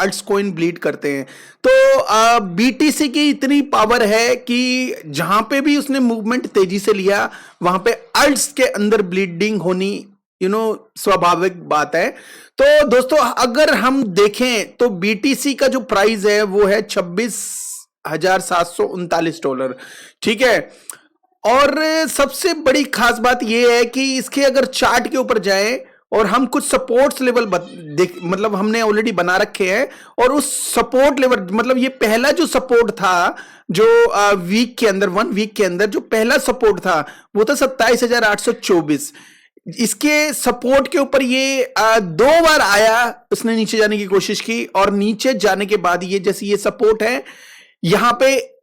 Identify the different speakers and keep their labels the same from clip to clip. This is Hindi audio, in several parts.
Speaker 1: अल्ट्स कॉइन ब्लीड करते हैं। तो बीटीसी की इतनी पावर है कि जहां पे भी उसने मूवमेंट तेजी से लिया वहां पे अल्ट्स के अंदर ब्लीडिंग होनी स्वाभाविक बात है। तो दोस्तों अगर हम देखें तो बीटीसी का जो प्राइस है वो है $26,739, ठीक है। और सबसे बड़ी खास बात यह है कि इसके अगर चार्ट के ऊपर जाएं और हम कुछ सपोर्ट्स लेवल मतलब हमने ऑलरेडी बना रखे हैं, और उस सपोर्ट लेवल मतलब ये पहला जो सपोर्ट था जो वीक के अंदर 1 वीक के अंदर जो पहला सपोर्ट था वो था 27,824। इसके सपोर्ट के ऊपर ये 2 बार आया, उसने नीचे जाने की कोशिश की और नीचे जाने के बाद ये जैसे ये सपोर्ट है यहां पे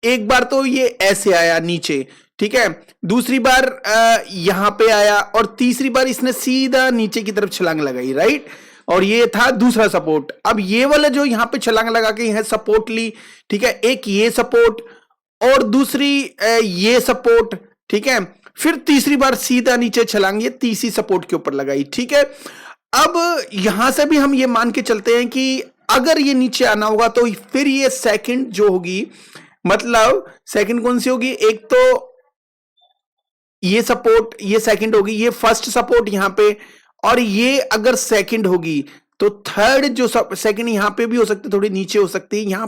Speaker 1: एक बार तो ये ऐसे आया नीचे, ठीक है, दूसरी बार यहां पे आया और तीसरी बार इसने सीधा नीचे की तरफ छलांग लगाई, राइट। और ये था दूसरा सपोर्ट। अब ये वाला जो यहां पे छलांग लगा के यहां सपोर्ट ली, ठीक है, एक ये सपोर्ट और दूसरी ये सपोर्ट, ठीक है, फिर तीसरी बार सीधा नीचे छलांग ये तीसरी सपोर्ट के ऊपर लगाई, ठीक है। अब यहां से भी हम ये मान के चलते हैं कि अगर ये नीचे आना होगा तो फिर ये सेकंड जो होगी, मतलब सेकंड कौन सी होगी, एक तो ये सपोर्ट, ये सेकंड होगी, ये फर्स्ट सपोर्ट यहां पे, और ये अगर सेकंड होगी तो थर्ड जो सेकंड यहां पे भी हो सकती है, थोड़ी नीचे हो सकती है, यहां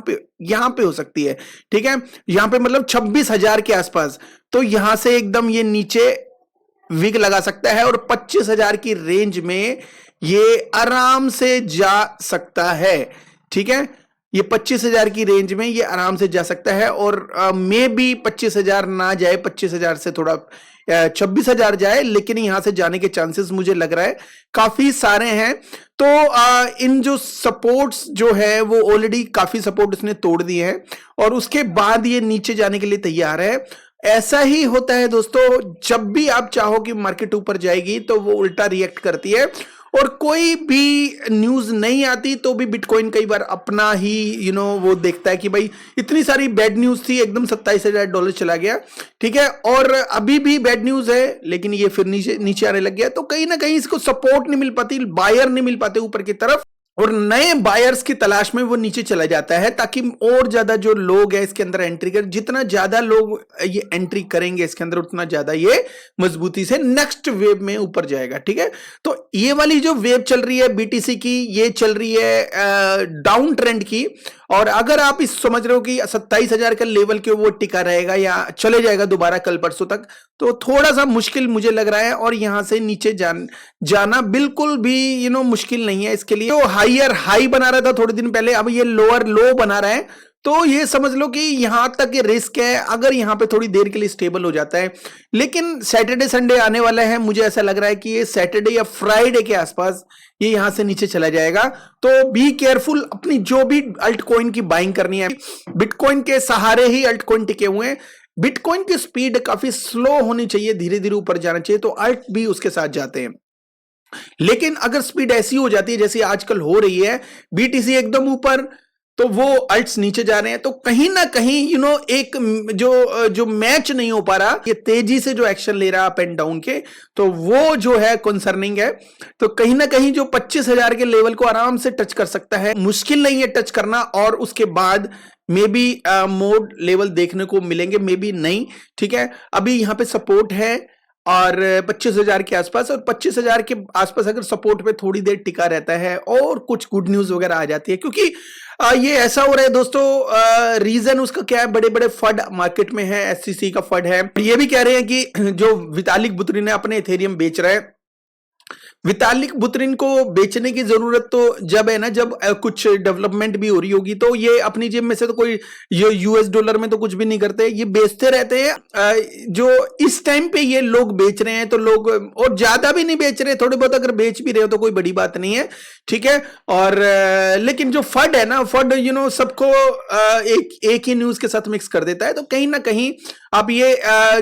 Speaker 1: पे हो सकती है, ठीक है, यहां पे मतलब 26,000 के आसपास। तो यहां से एकदम ये नीचे विग लगा सकता है और 25,000 की रेंज में ये आराम से जा सकता है, ठीक है। ये 25,000 की रेंज में ये आराम से जा सकता है और मे भी 25,000 ना जाए, 25,000 से थोड़ा 26,000 जाए, लेकिन यहां से जाने के चांसेस मुझे लग रहा है काफी सारे हैं। तो इन जो सपोर्ट्स जो है वो ऑलरेडी काफी सपोर्ट उसने तोड़ दिए हैं और उसके बाद ये नीचे जाने के लिए तैयार है। ऐसा ही होता है दोस्तों, जब भी आप चाहो कि मार्केट ऊपर जाएगी तो वो उल्टा रिएक्ट करती है, और कोई भी न्यूज नहीं आती तो भी बिटकॉइन कई बार अपना ही वो देखता है कि भाई इतनी सारी बैड न्यूज थी, एकदम $27,000 चला गया, ठीक है, और अभी भी बैड न्यूज है लेकिन ये फिर नीचे आने लग गया। तो कहीं ना कहीं इसको सपोर्ट नहीं मिल पाती, बायर नहीं मिल पाते ऊपर की तरफ, और नए बायर्स की तलाश में वो नीचे चला जाता है ताकि और ज्यादा जो लोग हैं इसके अंदर एंट्री करें। जितना ज्यादा लोग ये एंट्री करेंगे इसके अंदर उतना ज्यादा ये मजबूती से नेक्स्ट वेव में ऊपर जाएगा, ठीक है। तो ये वाली जो वेव चल रही है बीटीसी की, ये चल रही है डाउन ट्रेंड की, और अगर आप इस समझ रहे हो कि 27,000 का लेवल के वो टिका रहेगा या चले जाएगा दोबारा कल परसों तक, तो थोड़ा सा मुश्किल मुझे लग रहा है, और यहां से नीचे जाना बिल्कुल भी मुश्किल नहीं है इसके लिए। तो हायर हाई बना रहा था थोड़े दिन पहले, अब ये लोअर लो बना रहा है, तो ये समझ लो कि यहां तक ये रिस्क है अगर यहां पे थोड़ी देर के लिए स्टेबल हो जाता है। लेकिन सैटरडे संडे आने वाला है, मुझे ऐसा लग रहा है कि ये सैटरडे या फ्राइडे के आसपास ये यहां से नीचे चला जाएगा। तो बी केयरफुल, अपनी जो भी अल्ट कॉइन की बाइंग करनी है, बिटकॉइन के सहारे ही अल्ट कॉइन टिके हुए हैं। बिटकॉइन की स्पीड काफी स्लो होनी चाहिए, धीरे धीरे ऊपर जाना चाहिए, तो अल्ट भी उसके साथ जाते हैं। लेकिन अगर स्पीड ऐसी हो जाती है जैसे आजकल हो रही है, बीटीसी एकदम ऊपर तो वो अल्ट्स नीचे जा रहे हैं, तो कहीं ना कहीं एक जो मैच नहीं हो पा रहा, ये तेजी से जो एक्शन ले रहा अप एंड डाउन के, तो वो जो है कंसर्निंग है। तो कहीं ना कहीं जो 25,000 के लेवल को आराम से टच कर सकता है, मुश्किल नहीं है टच करना, और उसके बाद मे बी मोड लेवल देखने को मिलेंगे, मे बी नहीं, ठीक है। अभी यहां पे सपोर्ट है और 25,000 के आसपास, और 25,000 के आसपास अगर सपोर्ट पे थोड़ी देर टिका रहता है और कुछ गुड न्यूज वगैरह आ जाती है, क्योंकि ये ऐसा हो रहा है दोस्तों, रीजन उसका क्या है, बड़े बड़े फंड मार्केट में है, एससीसी का फंड है, ये भी कह रहे हैं कि जो वितालिक बुतेरिन है अपने इथेरियम बेच रहा है। वितालिक बुतेरिन को बेचने की जरूरत तो जब है ना, जब कुछ डेवलपमेंट भी हो रही होगी, तो ये अपनी जेब में से तो कोई यूएस डॉलर में तो कुछ भी नहीं करते, ये बेचते रहते हैं। जो इस टाइम पे ये लोग बेच रहे हैं तो लोग, और ज्यादा भी नहीं बेच रहे, थोड़े बहुत अगर बेच भी रहे हो तो कोई बड़ी बात नहीं है, ठीक है। और लेकिन जो फंड है ना, फंड सबको एक ही न्यूज के साथ मिक्स कर देता है। तो कहीं ना कहीं आप ये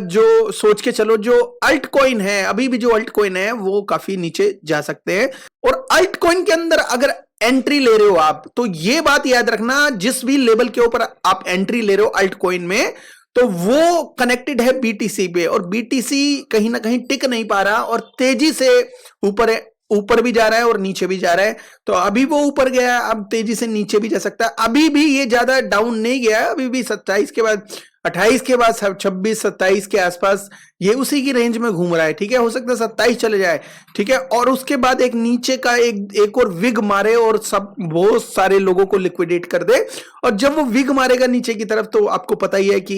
Speaker 1: जो सोच के चलो, जो अल्ट कॉइन है, अभी भी जो अल्ट कॉइन है वो काफी नीचे जा सकते हैं, और अल्ट कॉइन के अंदर अगर एंट्री ले रहे हो आप, तो ये बात याद रखना, जिस भी लेवल के ऊपर आप एंट्री ले रहे हो अल्ट कॉइन में, तो वो कनेक्टेड है बीटीसी पे, और बीटीसी कहीं ना कहीं टिक नहीं पा रहा और तेजी से ऊपर ऊपर भी जा रहा है और नीचे भी जा रहा है। तो अभी वो ऊपर गया, अब तेजी से नीचे भी जा सकता है। अभी भी ये ज्यादा डाउन नहीं गया, अभी भी 27 के बाद 28 के बाद 26 27 के आसपास ये उसी की रेंज में घूम रहा है। ठीक है, हो सकता है 27 चले जाए। ठीक है, और उसके बाद एक नीचे का एक और विग मारे और सब बहुत सारे लोगों को लिक्विडेट कर दे। और जब वो विग मारेगा नीचे की तरफ तो आपको पता ही है कि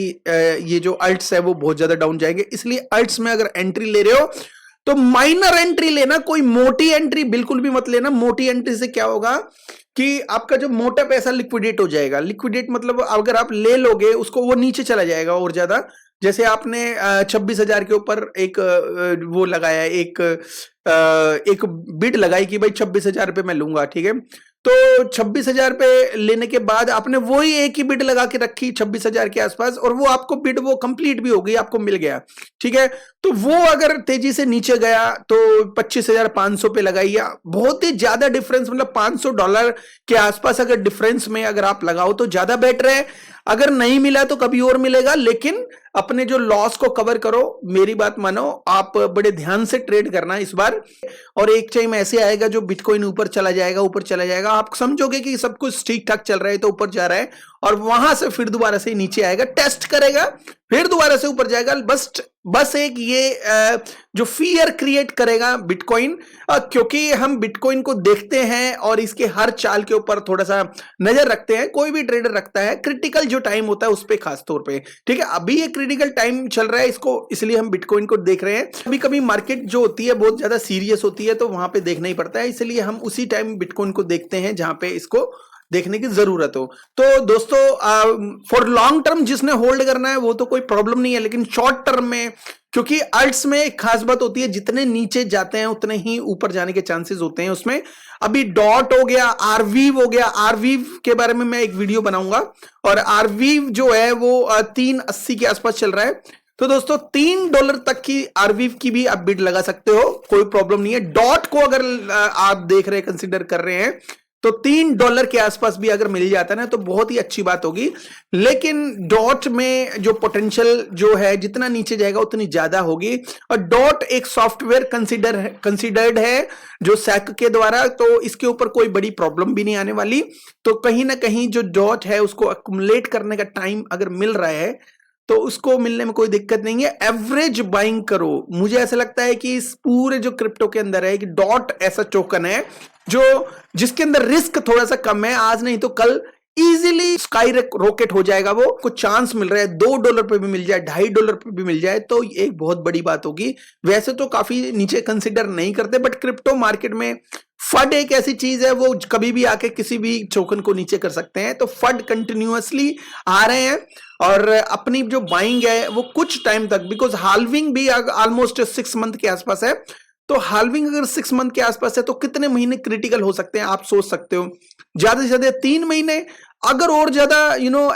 Speaker 1: ये जो अल्ट्स है वो बहुत ज्यादा डाउन जाएंगे। इसलिए अल्ट्स में अगर एंट्री ले रहे हो तो माइनर एंट्री लेना, कोई मोटी एंट्री बिल्कुल भी मत लेना। मोटी एंट्री से क्या होगा कि आपका जो मोटा पैसा लिक्विडेट हो जाएगा। लिक्विडेट मतलब अगर आप ले लोगे उसको, वो नीचे चला जाएगा और ज्यादा। जैसे आपने 26,000 के ऊपर एक वो लगाया, एक बिड लगाई कि भाई 26,000 रुपये मैं लूंगा। ठीक है, तो 26,000 पे लेने के बाद आपने वही एक ही बिड लगा के रखी 26,000 के आसपास, और वो आपको बिड वो कंप्लीट भी हो गई, आपको मिल गया। ठीक है, तो वो अगर तेजी से नीचे गया तो 25,500 पे लगाइए। बहुत ही ज्यादा डिफरेंस, मतलब $500 के आसपास अगर डिफरेंस में अगर आप लगाओ तो ज्यादा बेटर है। अगर नहीं मिला तो कभी और मिलेगा, लेकिन अपने जो लॉस को कवर करो। मेरी बात मानो, आप बड़े ध्यान से ट्रेड करना इस बार। और एक टाइम ऐसे आएगा जो बिटकॉइन ऊपर चला जाएगा, ऊपर चला जाएगा, आप समझोगे कि सब कुछ ठीक ठाक चल रहा है तो ऊपर जा रहा है, और वहां से फिर दोबारा से नीचे आएगा, टेस्ट करेगा, फिर दोबारा से ऊपर जाएगा। बस एक ये जो फियर क्रिएट करेगा बिटकॉइन, क्योंकि हम बिटकॉइन को देखते हैं और इसके हर चाल के ऊपर थोड़ा सा नजर रखते हैं। कोई भी ट्रेडर रखता है, क्रिटिकल जो टाइम होता है उस पर खास तौर पे। ठीक है, अभी ये क्रिटिकल टाइम चल रहा है इसको, इसलिए हम बिटकॉइन को देख रहे हैं। कभी कभी मार्केट जो होती है बहुत ज्यादा सीरियस होती है तो वहां पे देखना ही पड़ता है, इसलिए हम उसी टाइम बिटकॉइन को देखते हैं जहां पे इसको देखने की जरूरत हो। तो दोस्तों, फॉर लॉन्ग टर्म जिसने होल्ड करना है वो तो कोई प्रॉब्लम नहीं है, लेकिन शॉर्ट टर्म में, क्योंकि अल्ट्स में एक खास बात होती है, जितने नीचे जाते हैं उतने ही ऊपर जाने के चांसेस होते हैं उसमें। अभी डॉट हो गया, आरवीव हो गया, आरवीव के बारे में मैं एक वीडियो बनाऊंगा, और आरवीव जो है वो 380 के आसपास चल रहा है। तो दोस्तों, $3 तक की आरवीव की भी आप बिड लगा सकते हो, कोई प्रॉब्लम नहीं है। डॉट को अगर आप देख रहे, कंसिडर कर रहे हैं, तो $3 के आसपास भी अगर मिल जाता है ना तो बहुत ही अच्छी बात होगी। लेकिन डॉट में जो पोटेंशियल जो है, जितना नीचे जाएगा उतनी ज्यादा होगी। और डॉट एक सॉफ्टवेयर कंसिडर्ड है जो सैक के द्वारा, तो इसके ऊपर कोई बड़ी प्रॉब्लम भी नहीं आने वाली। तो कहीं ना कहीं जो डॉट है उसको अक्युमुलेट करने का टाइम अगर मिल रहा है तो उसको मिलने में कोई दिक्कत नहीं है। एवरेज बाइंग करो। मुझे ऐसा लगता है कि इस पूरे जो क्रिप्टो के अंदर है कि डॉट ऐसा टोकन है जो जिसके अंदर रिस्क थोड़ा सा कम है। आज नहीं तो कल इजीली स्काई रॉकेट हो जाएगा। वो कुछ चांस मिल रहा है, $2 पे भी मिल जाए, $2.5 पे भी मिल जाए तो एक बहुत बड़ी बात होगी। वैसे तो काफी नीचे कंसिडर नहीं करते, बट क्रिप्टो मार्केट में फड एक ऐसी चीज है, वो कभी भी आके किसी भी टोकन को नीचे कर सकते हैं। तो फड कंटिन्यूअसली आ रहे हैं, और अपनी जो बाइंग है वो कुछ टाइम तक, बिकॉज हाल्विंग भी ऑलमोस्ट 6 मंथ के आसपास है। तो हाल्विंग अगर 6 मंथ के आसपास है तो कितने महीने क्रिटिकल हो सकते हैं आप सोच सकते हो। ज्यादा से ज्यादा 3 महीने, अगर और ज्यादा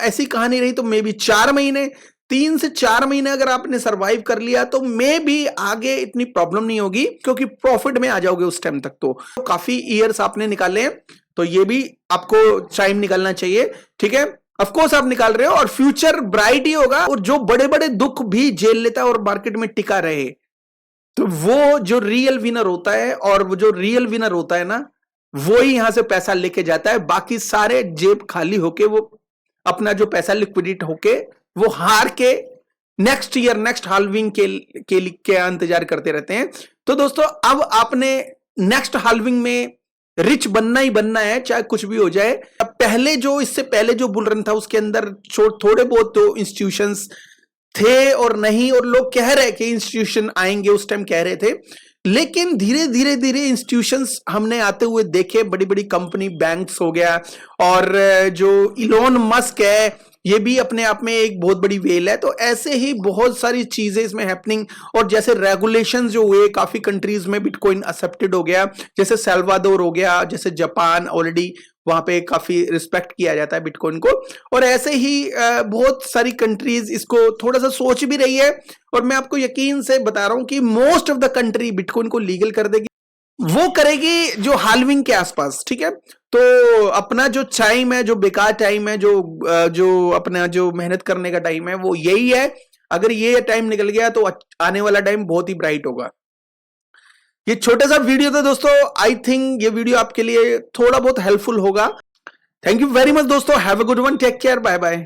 Speaker 1: ऐसी कहानी रही तो मे बी 4 महीने। 3 से 4 महीने अगर आपने सरवाइव कर लिया तो मे भी आगे इतनी प्रॉब्लम नहीं होगी, क्योंकि प्रॉफिट में आ जाओगे उस टाइम तक। तो काफी ईयर्स आपने निकाले हैं, तो ये भी आपको टाइम निकालना चाहिए। ठीक है, ऑफ कोर्स आप निकाल रहे हो, और फ्यूचर ब्राइट ही होगा। और जो बड़े बड़े दुख भी झेल लेता है और मार्केट में टिका रहे, तो वो जो रियल विनर होता है, और वो जो रियल विनर होता है ना, वो ही यहां से पैसा लेके जाता है। बाकी सारे जेब खाली होके वो अपना जो पैसा लिक्विडेट होके वो हार के नेक्स्ट ईयर, नेक्स्ट हाल्विंग के इंतजार करते रहते हैं। तो दोस्तों, अब आपने नेक्स्ट हाल्विंग में रिच बनना ही बनना है, चाहे कुछ भी हो जाए। अब इससे पहले जो बुल रन था उसके अंदर थोड़े बहुत तो इंस्टीट्यूशंस थे और नहीं, और लोग कह रहे कि इंस्टीट्यूशन आएंगे, उस टाइम कह रहे थे। लेकिन धीरे धीरे इंस्टीट्यूशंस हमने आते हुए देखे, बड़ी बड़ी कंपनी, बैंक्स हो गया, और जो इलोन मस्क है ये भी अपने आप में एक बहुत बड़ी वेल है। तो ऐसे ही बहुत सारी चीजें इसमें हैपनिंग, और जैसे रेगुलेशंस जो हुए, काफी कंट्रीज में बिटकॉइन एक्सेप्टेड हो गया, जैसे सेल्वाडोर हो गया, जैसे जापान, ऑलरेडी वहां पे काफी रिस्पेक्ट किया जाता है बिटकॉइन को। और ऐसे ही बहुत सारी कंट्रीज इसको थोड़ा सा सोच भी रही है, और मैं आपको यकीन से बता रहा हूं कि most of the country bitcoin को लीगल कर देगी। वो करेगी जो हाल्विंग के आसपास। ठीक है, तो अपना जो टाइम है, जो बेकार टाइम है, जो अपना जो मेहनत करने का टाइम है, वो यही है। अगर ये टाइम निकल गया तो आने वाला टाइम बहुत ही ब्राइट होगा। ये छोटा सा वीडियो था दोस्तों, आई थिंक ये वीडियो आपके लिए थोड़ा बहुत हेल्पफुल होगा। थैंक यू वेरी मच दोस्तों, have a good one, take care, bye bye.